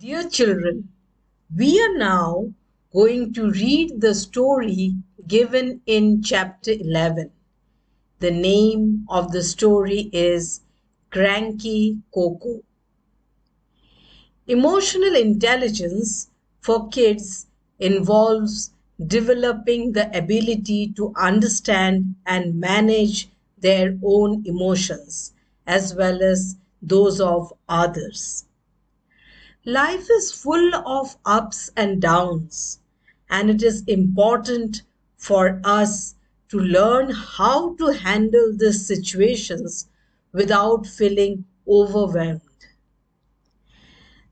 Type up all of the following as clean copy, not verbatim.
Dear children, we are now going to read the story given in chapter 11. The name of the story is Cranky Coco. Emotional intelligence for kids involves developing the ability to understand and manage their own emotions as well as those of others. Life is full of ups and downs, and it is important for us to learn how to handle these situations without feeling overwhelmed.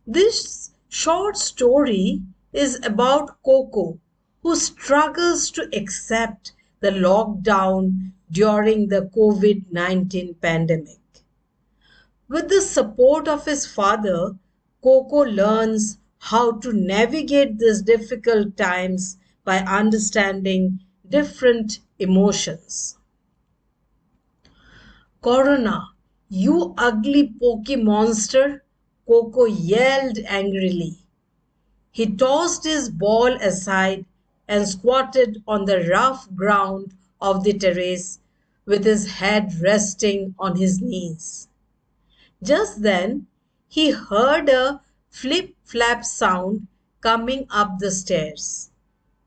This short story is about Coco, who struggles to accept the lockdown during the COVID 19 pandemic. With the support of his father, Coco learns how to navigate these difficult times by understanding different emotions. Corona, you ugly pokey monster, Coco yelled angrily. He tossed his ball aside and squatted on the rough ground of the terrace with his head resting on his knees. Just then, he heard a flip flap sound coming up the stairs.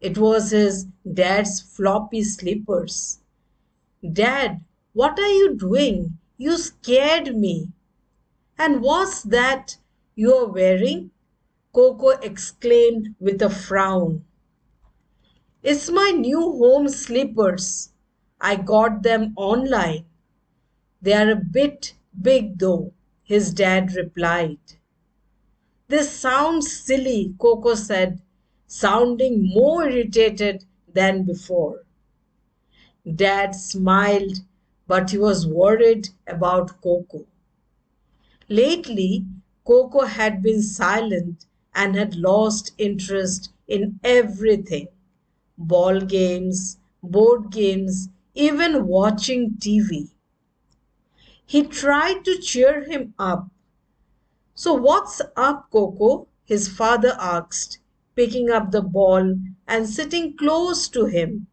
It was his dad's floppy slippers. Dad, what are you doing? You scared me. And what's that you're wearing? Coco exclaimed with a frown. It's my new home slippers. I got them online. They are a bit big though, his dad replied. This sounds silly, Coco said, sounding more irritated than before. Dad smiled, but he was worried about Coco. Lately, Coco had been silent and had lost interest in everything: ball games, board games, even watching TV. He tried to cheer him up. So, what's up, Coco? His father asked, picking up the ball and sitting close to him.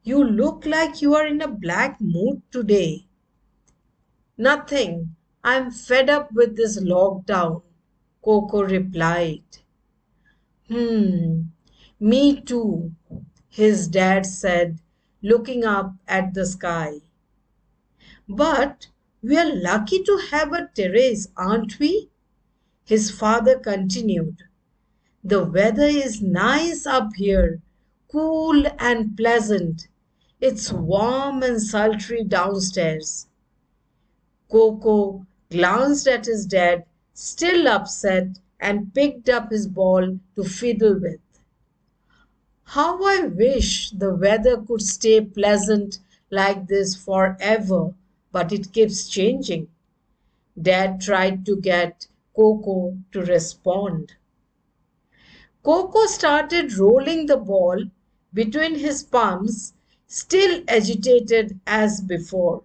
You look like you are in a black mood today. Nothing. I'm fed up with this lockdown, Coco replied. Hmm, me too, his dad said, looking up at the sky. But we are lucky to have a terrace, aren't we? His father continued. The weather is nice up here, cool and pleasant. It's warm and sultry downstairs. Coco glanced at his dad, still upset, and picked up his ball to fiddle with. How I wish the weather could stay pleasant like this forever, but it keeps changing. Dad tried to get Coco to respond. Coco started rolling the ball between his palms, still agitated as before.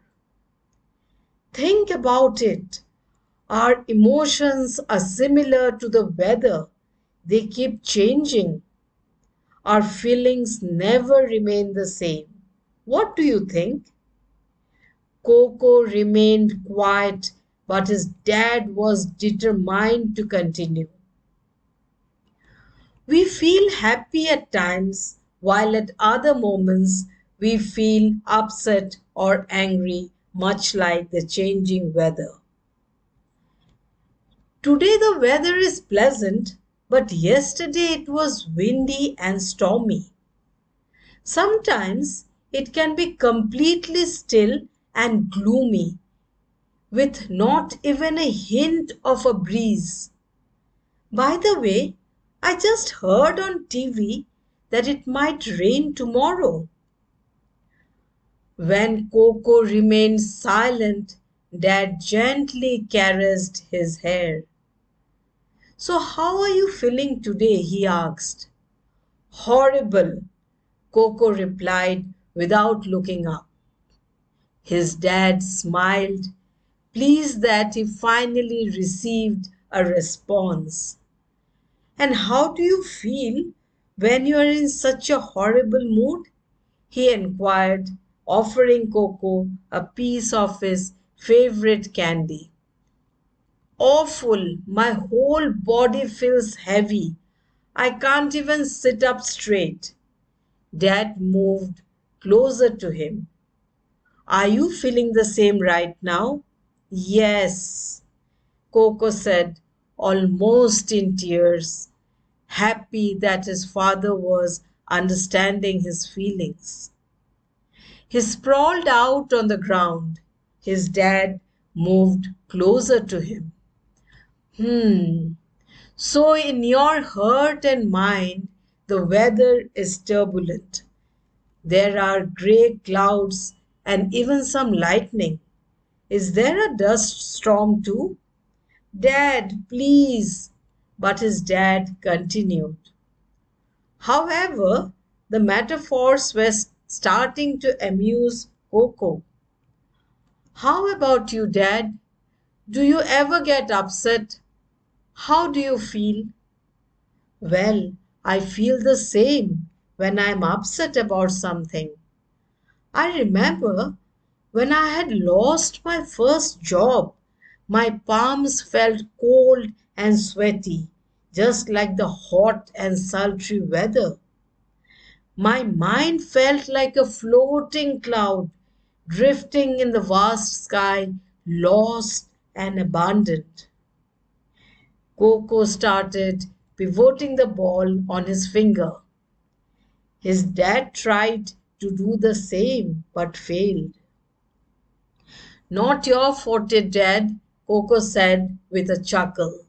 Think about it. Our emotions are similar to the weather. They keep changing. Our feelings never remain the same. What do you think? Coco remained quiet, but his dad was determined to continue. We feel happy at times, while at other moments we feel upset or angry, much like the changing weather. Today the weather is pleasant, but yesterday it was windy and stormy. Sometimes it can be completely still and gloomy, with not even a hint of a breeze. By the way, I just heard on TV that it might rain tomorrow. When Coco remained silent, Dad gently caressed his hair. So, how are you feeling today? He asked. Horrible, Coco replied without looking up. His dad smiled, pleased that he finally received a response. And how do you feel when you are in such a horrible mood? He inquired, offering Coco a piece of his favorite candy. Awful. My whole body feels heavy. I can't even sit up straight. Dad moved closer to him. Are you feeling the same right now? Yes, Coco said, almost in tears, happy that his father was understanding his feelings. He sprawled out on the ground. His dad moved closer to him. Hmm, so in your heart and mind, the weather is turbulent. There are grey clouds and even some lightning. Is there a dust storm too? Dad, please. But his dad continued. However, the metaphors were starting to amuse Coco. How about you, Dad? Do you ever get upset? How do you feel? Well, I feel the same when I'm upset about something. I remember when I had lost my first job, my palms felt cold and sweaty, just like the hot and sultry weather. My mind felt like a floating cloud drifting in the vast sky, lost and abandoned. Coco started pivoting the ball on his finger. His dad tried to do the same but failed. Not your forte, Dad, Coco said with a chuckle.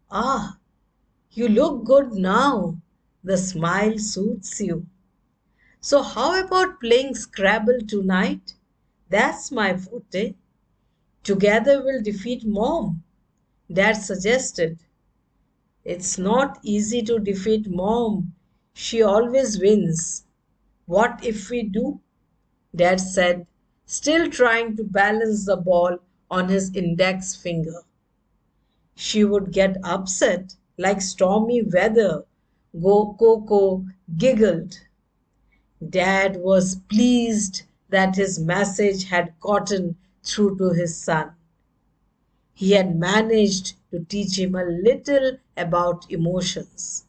Ah, you look good now. The smile suits you. So, how about playing Scrabble tonight? That's my forte. Together we'll defeat Mom, Dad suggested. It's not easy to defeat Mom. She always wins. What if we do? Dad said, still trying to balance the ball on his index finger. She would get upset like stormy weather. Coco giggled. Dad was pleased that his message had gotten through to his son. He had managed to teach him a little about emotions.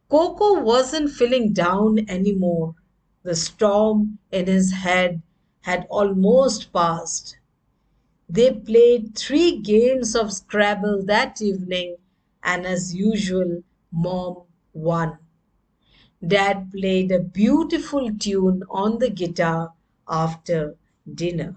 Coco wasn't feeling down anymore. The storm in his head had almost passed. They played 3 games of Scrabble that evening, and as usual, Mom won. Dad played a beautiful tune on the guitar after dinner.